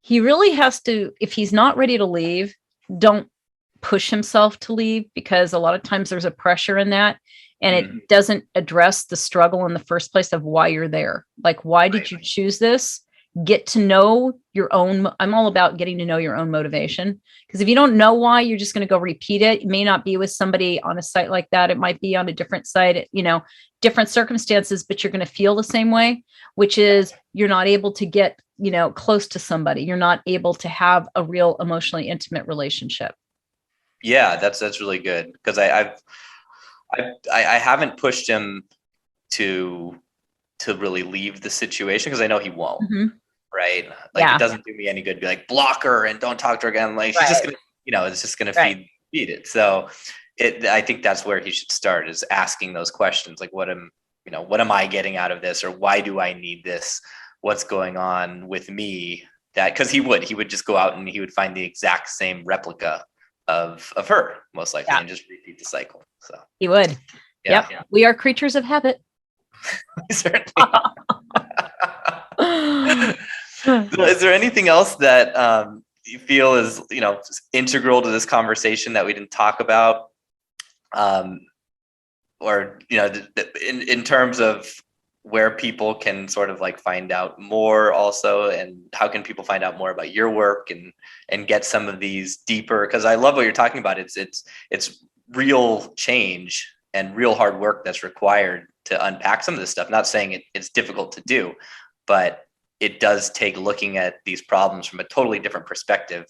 he really has to, if he's not ready to leave, don't push himself to leave, because a lot of times there's a pressure in that, and it doesn't address the struggle in the first place of why you're there. Like, why did you choose this? Get to know your own. I'm all about getting to know your own motivation, because if you don't know why, you're just going to go repeat it. It may not be with somebody on a site like that. It might be on a different site, different circumstances, but you're going to feel the same way, which is you're not able to get, close to somebody. You're not able to have a real emotionally intimate relationship. Yeah, that's really good, because I haven't pushed him to really leave the situation, because I know he won't. Mm-hmm. Right? Like, it doesn't do me any good to be like, block her and don't talk to her again. Like, she's just gonna, it's just gonna feed it. So I think that's where he should start, is asking those questions, like, what am I getting out of this, or why do I need this? What's going on with me? That, because he would just go out and he would find the exact same replica of her, most likely, and just repeat the cycle. So he would. Yeah. We are creatures of habit. Certainly. So is there anything else that you feel is integral to this conversation that we didn't talk about, or in terms of where people can sort of like find out more also, and how can people find out more about your work and get some of these deeper, because I love what you're talking about. It's real change and real hard work that's required to unpack some of this stuff. Not saying it's difficult to do, but it does take looking at these problems from a totally different perspective,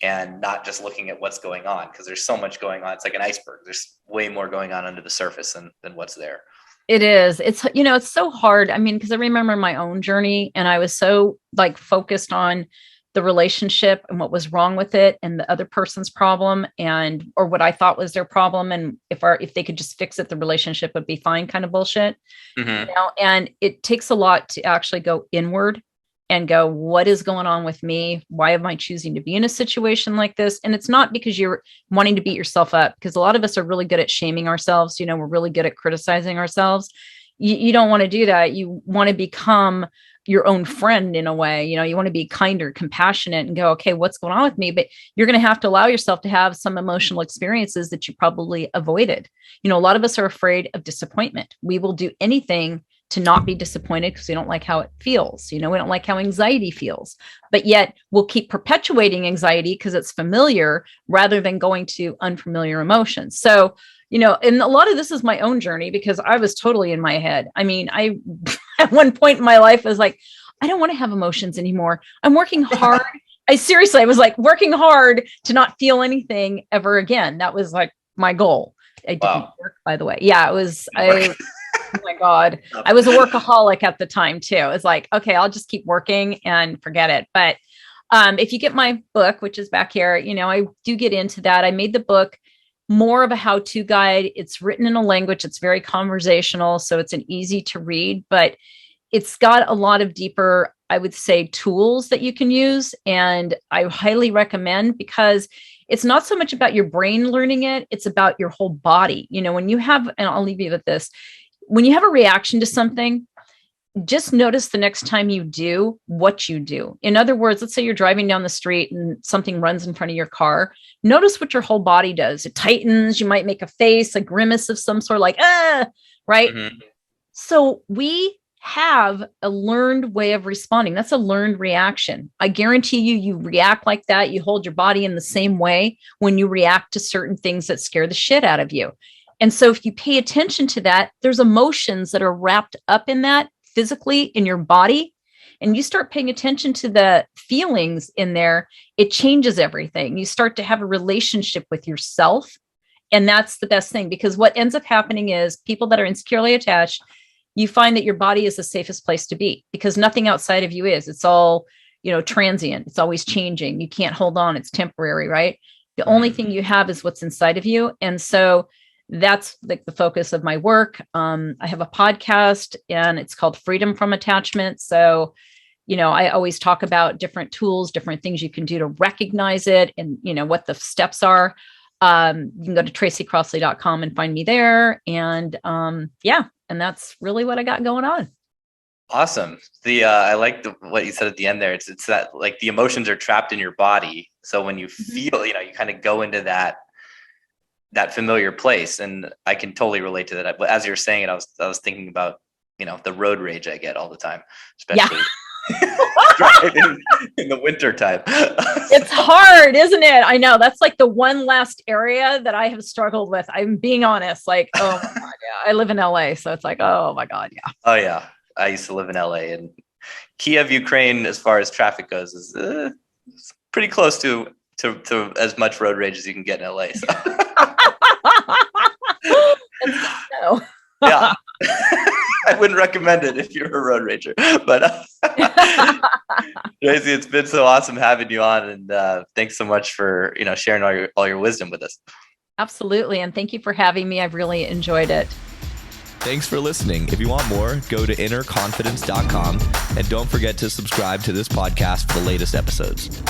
and not just looking at what's going on, because there's so much going on. It's like an iceberg. There's way more going on under the surface than what's there. It is. It's, it's so hard. I mean, because I remember my own journey, and I was so like focused on the relationship and what was wrong with it, and the other person's problem, or what I thought was their problem. And if they could just fix it, the relationship would be fine, kind of bullshit. Mm-hmm. And it takes a lot to actually go inward and go, what is going on with me? Why am I choosing to be in a situation like this? And it's not because you're wanting to beat yourself up, because a lot of us are really good at shaming ourselves. We're really good at criticizing ourselves. You don't want to do that. You want to become your own friend in a way. You want to be kinder, compassionate, and go, okay, what's going on with me? But you're going to have to allow yourself to have some emotional experiences that you probably avoided. A lot of us are afraid of disappointment. We will do anything to not be disappointed because we don't like how it feels. We don't like how anxiety feels, but yet we'll keep perpetuating anxiety because it's familiar, rather than going to unfamiliar emotions. So, and a lot of this is my own journey, because I was totally in my head. I mean, I, at one point in my life, was like, I don't want to have emotions anymore. I'm working hard. I was like working hard to not feel anything ever again. That was like my goal. It didn't work, by the way. Yeah, it was, oh my God. I was a workaholic at the time too. It's like, okay, I'll just keep working and forget it. But if you get my book, which is back here, I do get into that. I made the book more of a how-to guide. It's written in a language. It's very conversational, so it's an easy to read, but it's got a lot of deeper, I would say, tools that you can use. And I highly recommend, because it's not so much about your brain learning it. It's about your whole body. When you have, and I'll leave you with this, when you have a reaction to something, just notice the next time you do what you do. In other words, let's say you're driving down the street and something runs in front of your car. Notice what your whole body does. It tightens. You might make a face, a grimace of some sort, like, right? Mm-hmm. So we have a learned way of responding. That's a learned reaction. I guarantee you react like that. You hold your body in the same way when you react to certain things that scare the shit out of you. And so if you pay attention to that, there's emotions that are wrapped up in that physically in your body, and you start paying attention to the feelings in there, it changes everything. You start to have a relationship with yourself. And that's the best thing, because what ends up happening is people that are insecurely attached, you find that your body is the safest place to be, because nothing outside of you is. It's all, transient. It's always changing. You can't hold on. It's temporary, right? The only thing you have is what's inside of you. And so that's like the focus of my work. I have a podcast, and it's called Freedom from Attachment. So, I always talk about different tools, different things you can do to recognize it, and, what the steps are. You can go to tracycrossley.com and find me there. And and that's really what I got going on. Awesome. I like what you said at the end there. It's that like the emotions are trapped in your body. So when you feel, you kind of go into that familiar place, and I can totally relate to that. But as you're saying it, I was thinking about, the road rage I get all the time, especially driving in the winter time. It's hard, isn't it? I know that's like the one last area that I have struggled with. I'm being honest. Like, oh my God, yeah. I live in LA, so it's like, oh my God, yeah. Oh yeah. I used to live in LA, and Kiev, Ukraine, as far as traffic goes, is pretty close to as much road rage as you can get in LA. So. Yeah, I wouldn't recommend it if you're a road rager. But Tracy, it's been so awesome having you on, and thanks so much for sharing all your wisdom with us. Absolutely, and thank you for having me. I've really enjoyed it. Thanks for listening. If you want more, go to innerconfidence.com and don't forget to subscribe to this podcast for the latest episodes.